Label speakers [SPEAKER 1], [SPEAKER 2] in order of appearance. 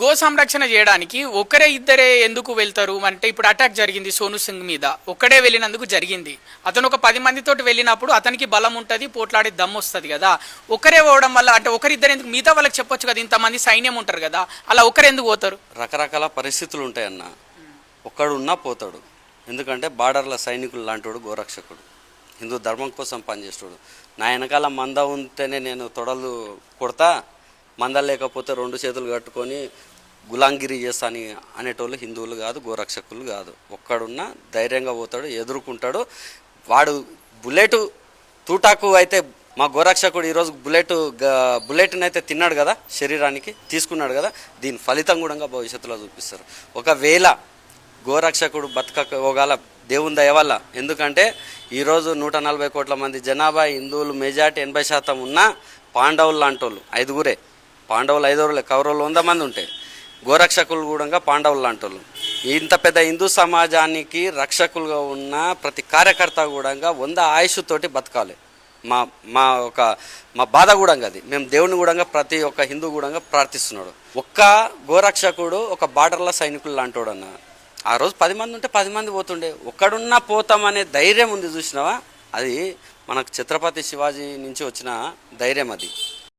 [SPEAKER 1] Go సంరక్షణ చేయడానికి ఒకరే ఇద్దరే ఎందుకు వెళ్తారు అంటే ఇప్పుడు అటాక్ జరిగింది సోను సింగ్ మీద ఒక్కడే వెళ్ళినందుకు జరిగింది. అతను ఒక 10 మందితోటి వెళ్ళినప్పుడు అతనికి బలం ఉంటుంది, పోట్లాడే దమ్ము వస్తుంది కదా. ఒకరే పోవడం వల్ల అంటే ఒకరిద్దరు ఎందుకు, మిగతా వాళ్ళకి చెప్పొచ్చు కదా, ఇంతమంది సైన్యం ఉంటారు కదా, అలా ఒకరు ఎందుకు పోతారు?
[SPEAKER 2] రకరకాల పరిస్థితులు ఉంటాయన్న. ఒక్కడు ఉన్నా పోతాడు. ఎందుకంటే బార్డర్ల సైనికులు లాంటివాడు గోరక్షకుడు, హిందూ ధర్మం కోసం పనిచేస్తాడు. నా వెనకాల మంద ఉంటేనే నేను తొడలు కొడతా, మంద లేకపోతే 2 చేతులు కట్టుకొని గులాంగిరి చేస్తాను అనేటోళ్ళు హిందువులు కాదు, గోరక్షకులు కాదు. ఒక్కడున్నా ధైర్యంగా పోతాడు, ఎదుర్కొంటాడు. వాడు బుల్లెట్ తూటాకు అయితే మా గోరక్షకుడు ఈరోజు బుల్లెట్ని అయితే తిన్నాడు కదా, శరీరానికి తీసుకున్నాడు కదా, దీని ఫలితం కూడా భవిష్యత్తులో చూపిస్తారు. ఒకవేళ గోరక్షకుడు బతకపోగల దేవుని దయ వల్ల. ఎందుకంటే ఈరోజు 140 కోట్ల మంది జనాభా, హిందువులు మెజార్టీ 80% ఉన్న పాండవులు లాంటి వాళ్ళు 5గురే. పాండవులు 5 కౌరవులు 100 మంది ఉంటాయి, గోరక్షకులు కూడా పాండవులు లాంటి వాళ్ళు. ఇంత పెద్ద హిందూ సమాజానికి రక్షకులుగా ఉన్న ప్రతి కార్యకర్త కూడా 100 ఆయుష్తోటి బతకాలి. మా మా ఒక మా బాధ కూడా అది. మేము దేవుని కూడా ప్రతి ఒక్క హిందూ కూడా ప్రార్థిస్తున్నాడు. ఒక్క గోరక్షకుడు ఒక బార్డర్ల సైనికులు లాంటోడు అన్న. ఆ రోజు 10 మంది ఉంటే 10 మంది పోతుండే. ఒక్కడున్నా పోతామనే ధైర్యం ఉంది చూసినావా, అది మనకు ఛత్రపతి శివాజీ నుంచి వచ్చిన ధైర్యం అది.